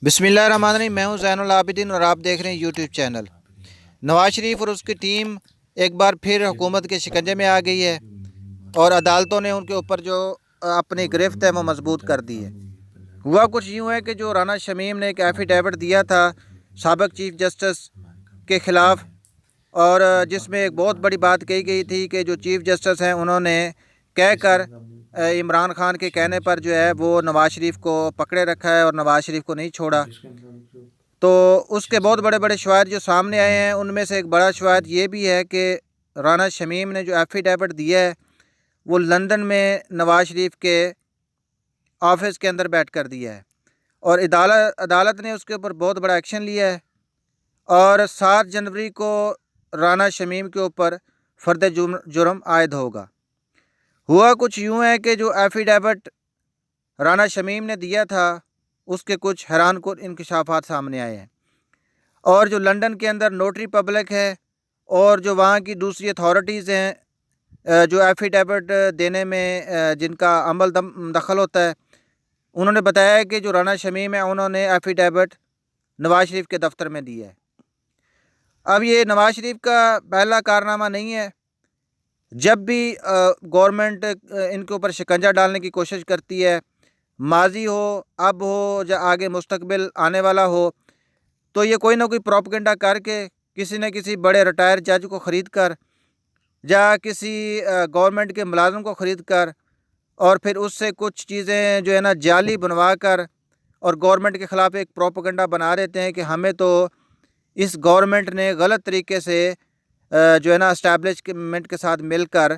बिस्मिल्लाहिर्रहमानिर्रहीम। मैं हूं ज़ैनुल आबिदीन और आप देख रहे हैं यूट्यूब चैनल। नवाज शरीफ और उसकी टीम एक बार फिर हुकूमत के शिकंजे में आ गई है और अदालतों ने उनके ऊपर जो अपनी गिरफ्त है वो मजबूत कर दी है। हुआ कुछ यूँ है कि जो राना शमीम ने एक एफिडेविट दिया था साबिक़ चीफ जस्टिस के ख़िलाफ़, और जिसमें एक बहुत बड़ी बात कही गई थी कि जो चीफ जस्टिस हैं उन्होंने कह कर इमरान खान के कहने पर जो है वो नवाज शरीफ को पकड़े रखा है और नवाज शरीफ को नहीं छोड़ा। तो उसके बहुत बड़े बड़े शवाहिद जो सामने आए हैं, उनमें से एक बड़ा शवाहिद ये भी है कि राना शमीम ने जो एफिडेविट दिया है वो लंदन में नवाज शरीफ के ऑफिस के अंदर बैठ कर दिया है और अदालत ने उसके ऊपर बहुत बड़ा एक्शन लिया है और 7 जनवरी को राना शमीम के ऊपर फ़र्द जुर्म आयद होगा। हुआ कुछ यूँ है कि जो एफिडेविट राना शमीम ने दिया था उसके कुछ हैरानकुन इंकशाफात सामने आए हैं, और जो लंदन के अंदर नोटरी पब्लिक है और जो वहाँ की दूसरी अथॉरिटीज़ हैं जो एफिडेविट देने में जिनका अमल दखल होता है, उन्होंने बताया कि जो राना शमीम है उन्होंने एफिडेविट नवाज शरीफ के दफ्तर में दिया है। अब ये नवाज शरीफ का पहला कारनामा नहीं है। जब भी गवर्नमेंट इनके ऊपर शिकंजा डालने की कोशिश करती है, माजी हो, अब हो या आगे मुस्तकबिल आने वाला हो, तो ये कोई ना कोई प्रोपगेंडा करके किसी न किसी बड़े रिटायर जज को ख़रीद कर या किसी गवर्नमेंट के मुलाजिम को ख़रीद कर और फिर उससे कुछ चीज़ें जो है ना जाली बनवा कर और गवर्नमेंट के ख़िलाफ़ एक प्रोपगेंडा बना देते हैं कि हमें तो इस गवर्नमेंट ने गलत तरीके से जो है ना इस्टेब्लिशमेंट के साथ मिलकर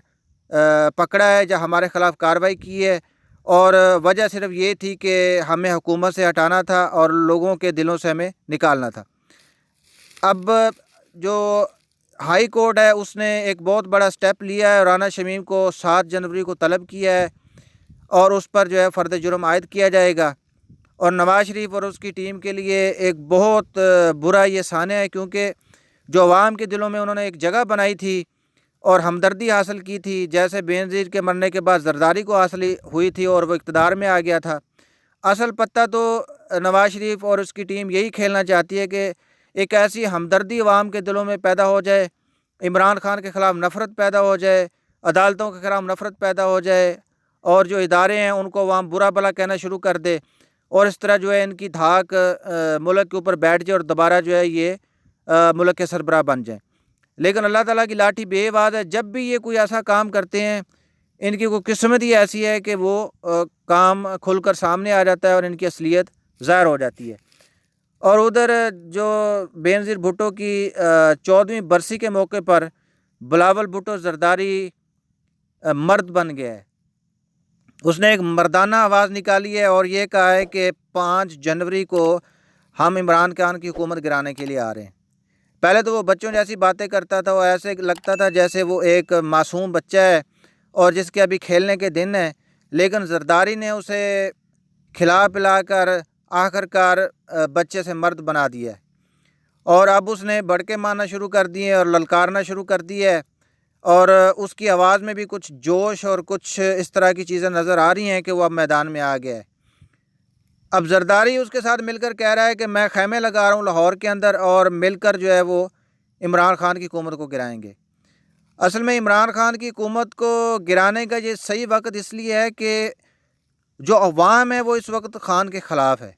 पकड़ा है या हमारे ख़िलाफ़ कार्रवाई की है, और वजह सिर्फ ये थी कि हमें हुकूमत से हटाना था और लोगों के दिलों से हमें निकालना था। अब जो हाई कोर्ट है उसने एक बहुत बड़ा स्टेप लिया है, राना शमीम को 7 जनवरी को तलब किया है और उस पर जो है फ़र्द जुर्म आयद किया जाएगा। और नवाज शरीफ और उसकी टीम के लिए एक बहुत बुरा ये सान्या है, क्योंकि जो आवाम के दिलों में उन्होंने एक जगह बनाई थी और हमदर्दी हासिल की थी, जैसे बेनज़ीर के मरने के बाद ज़रदारी को हासिल हुई थी और वो इक़्तिदार में आ गया था। असल पत्ता तो नवाज शरीफ और उसकी टीम यही खेलना चाहती है कि एक ऐसी हमदर्दी आवाम के दिलों में पैदा हो जाए, इमरान खान के ख़िलाफ़ नफ़रत पैदा हो जाए, अदालतों के ख़िलाफ़ नफ़रत पैदा हो जाए और जो इदारे हैं उनको अवाम बुरा भला कहना शुरू कर दे और इस तरह जो है इनकी धाक मुल्क के ऊपर बैठ जाए और दोबारा जो है ये मुल्क के सरबराह बन जाए। लेकिन अल्लाह ताला की लाठी बेआवाज़ है। जब भी ये कोई ऐसा काम करते हैं, इनकी कोई किस्मत ही ऐसी है कि वो काम खुलकर सामने आ जाता है और इनकी असलियत ज़ाहिर हो जाती है। और उधर जो बेनज़ीर भुट्टो की 14वीं बरसी के मौके पर बिलावल भुट्टो ज़रदारी मर्द बन गया है। उसने एक मर्दाना आवाज़ निकाली है और ये कहा है कि 5 जनवरी को हम इमरान खान की हुकूमत गिराने के लिए आ रहे हैं। पहले तो वो बच्चों जैसी बातें करता था, वो ऐसे लगता था जैसे वो एक मासूम बच्चा है और जिसके अभी खेलने के दिन हैं, लेकिन ज़रदारी ने उसे खिला पिला कर आखिरकार बच्चे से मर्द बना दिया है और अब उसने भड़के मारना शुरू कर दिए और ललकारना शुरू कर दिया है और उसकी आवाज़ में भी कुछ जोश और कुछ इस तरह की चीज़ें नज़र आ रही हैं कि वो अब मैदान में आ गया है। अब ज़रदारी उसके साथ मिलकर कह रहा है कि मैं खैमे लगा रहा हूँ लाहौर के अंदर और मिलकर जो है वो इमरान खान की हुकूमत को गिराएंगे। असल में इमरान खान की हुकूमत को गिराने का ये सही वक्त इसलिए है कि जो अवाम है वो इस वक्त खान के ख़िलाफ़ है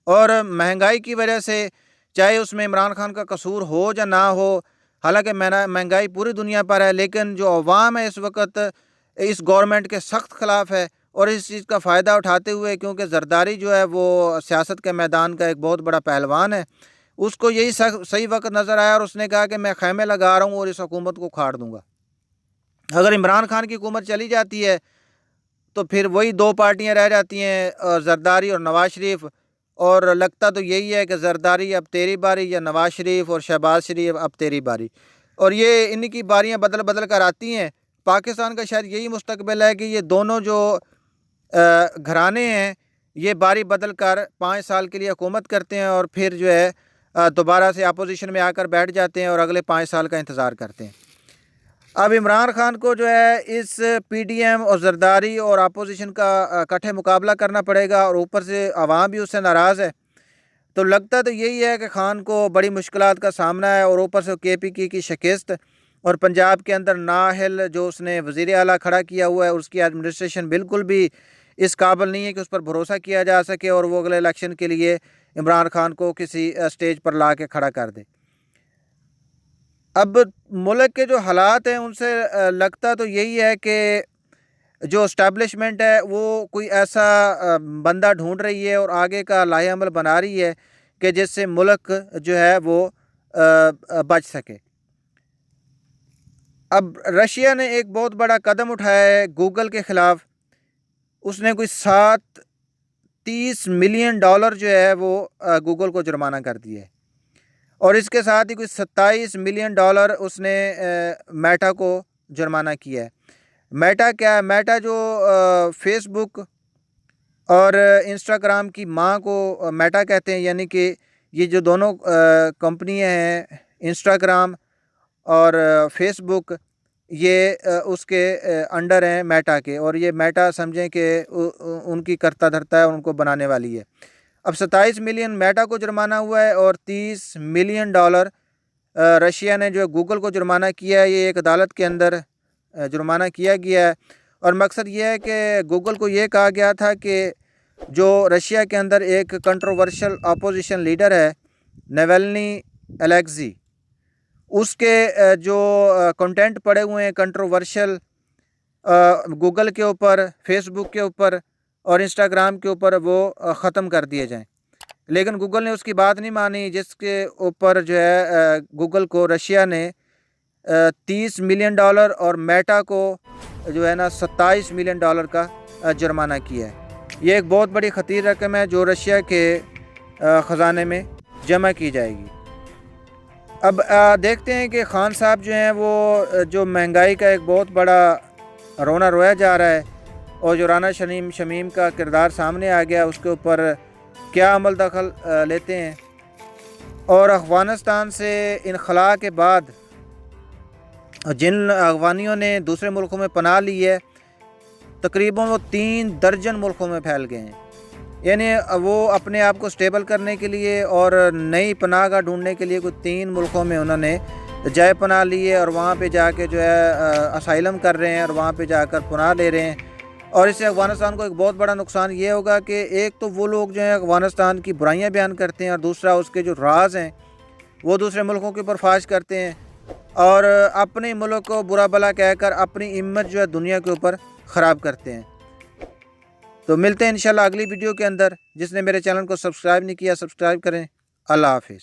और महंगाई की वजह से, चाहे उसमें इमरान खान का कसूर हो या ना हो, हालांकि महंगाई पूरी दुनिया पर है, लेकिन जो अवाम है इस वक्त इस गवर्नमेंट के सख्त ख़िलाफ़ है और इस चीज़ का फ़ायदा उठाते हुए, क्योंकि ज़रदारी जो है वो सियासत के मैदान का एक बहुत बड़ा पहलवान है, उसको यही सही वक्त नज़र आया और उसने कहा कि मैं खैमे लगा रहा हूँ और इस हुकूमत को उखाड़ दूँगा। अगर इमरान खान की हुकूमत चली जाती है तो फिर वही 2 पार्टियाँ रह जाती हैं, ज़रदारी और नवाज शरीफ, और लगता तो यही है कि ज़रदारी अब तेरी बारी या नवाज शरीफ और शहबाज शरीफ अब तेरी बारी, और ये इनकी बारियाँ बदल बदल कर आती हैं। पाकिस्तान का शायद यही मुस्तकबिल है कि ये दोनों जो घराने हैं ये बारी बदल कर 5 साल के लिए हुकूमत करते हैं और फिर जो है दोबारा से अपोजिशन में आकर बैठ जाते हैं और अगले 5 साल का इंतज़ार करते हैं। अब इमरान खान को जो है इस पीडीएम और ज़रदारी और अपोजिशन का इकट्ठे मुकाबला करना पड़ेगा और ऊपर से आवाम भी उससे नाराज़ है। تو لگتا تو یہی ہے کہ خان کو بڑی مشکلات کا سامنا ہے، اور اوپر سے KPK کی شکست، اور پنجاب کے اندر نااہل جو اس نے وزیر اعلیٰ کھڑا کیا ہوا ہے، اس کی ایڈمنسٹریشن بالکل بھی اس قابل نہیں ہے کہ اس پر بھروسہ کیا جا سکے اور وہ اگلے الیکشن کے لیے عمران خان کو کسی سٹیج پر لا کے کھڑا کر دے۔ اب ملک کے جو حالات ہیں ان سے لگتا تو یہی ہے کہ جو اسٹیبلشمنٹ ہے وہ کوئی ایسا بندہ ڈھونڈ رہی ہے اور آگے کا لائحہ عمل بنا رہی ہے کہ جس سے ملک جو ہے وہ بچ سکے۔ اب رشیا نے ایک بہت بڑا قدم اٹھایا ہے گوگل کے خلاف، اس نے کوئی $30 ملین جو ہے وہ گوگل کو جرمانہ کر دیا ہے، اور اس کے ساتھ ہی کوئی $27 ملین اس نے میٹا کو جرمانہ کیا ہے۔ میٹا کیا ہے؟ میٹا جو فیس بک اور انسٹاگرام کی ماں کو میٹا کہتے ہیں، یعنی کہ یہ جو دونوں کمپنیاں ہیں انسٹاگرام اور فیس بک، یہ اس کے انڈر ہیں میٹا کے، اور یہ میٹا سمجھیں کہ ان کی کرتا دھرتا ہے، ان کو بنانے والی ہے۔ اب 27 ملین میٹا کو جرمانہ ہوا ہے، اور $30 ملین رشیا نے جو گوگل کو جرمانہ کیا ہے، یہ ایک عدالت کے اندر جرمانہ کیا گیا ہے۔ اور مقصد یہ ہے کہ گوگل کو یہ کہا گیا تھا کہ جو رشیا کے اندر ایک کنٹروورشل اپوزیشن لیڈر ہے نویلنی الیکزی، اس کے جو کنٹینٹ پڑے ہوئے ہیں کنٹروورشل گوگل کے اوپر، فیس بک کے اوپر اور انسٹاگرام کے اوپر، وہ ختم کر دیے جائیں، لیکن گوگل نے اس کی بات نہیں مانی، جس کے اوپر جو ہے گوگل کو رشیا نے $30 ملین اور میٹا کو جو ہے نا $27 ملین کا جرمانہ کیا ہے۔ یہ ایک بہت بڑی خطیر رقم ہے جو رشیا کے خزانے میں جمع کی جائے گی۔ اب دیکھتے ہیں کہ خان صاحب جو ہیں وہ جو مہنگائی کا ایک بہت بڑا رونا رویا جا رہا ہے، اور جو رانا شمیم کا کردار سامنے آ گیا، اس کے اوپر کیا عمل دخل لیتے ہیں۔ اور افغانستان سے انخلاء کے بعد جن افغانیوں نے دوسرے ملکوں میں پناہ لی ہے، تقریباً وہ 3 درجن ملکوں میں پھیل گئے ہیں، یعنی وہ اپنے آپ کو سٹیبل کرنے کے لیے اور نئی پناہ گاہ ڈھونڈنے کے لیے کوئی 3 ملکوں میں انہوں نے جائے پناہ لی ہے، اور وہاں پہ جا کے جو ہے اسائلم کر رہے ہیں، اور وہاں پہ جا کر پناہ لے رہے ہیں۔ اور اس سے افغانستان کو ایک بہت بڑا نقصان یہ ہوگا کہ ایک تو وہ لوگ جو ہیں افغانستان کی برائیاں بیان کرتے ہیں، اور دوسرا اس کے جو راز ہیں وہ دوسرے ملکوں کے اوپر فاش کرتے ہیں، اور اپنے ملک کو برا بھلا کہہ کر اپنی امیج جو ہے دنیا کے اوپر خراب کرتے ہیں۔ تو ملتے ہیں انشاءاللہ اگلی ویڈیو کے اندر۔ جس نے میرے چینل کو سبسکرائب نہیں کیا سبسکرائب کریں۔ اللہ حافظ۔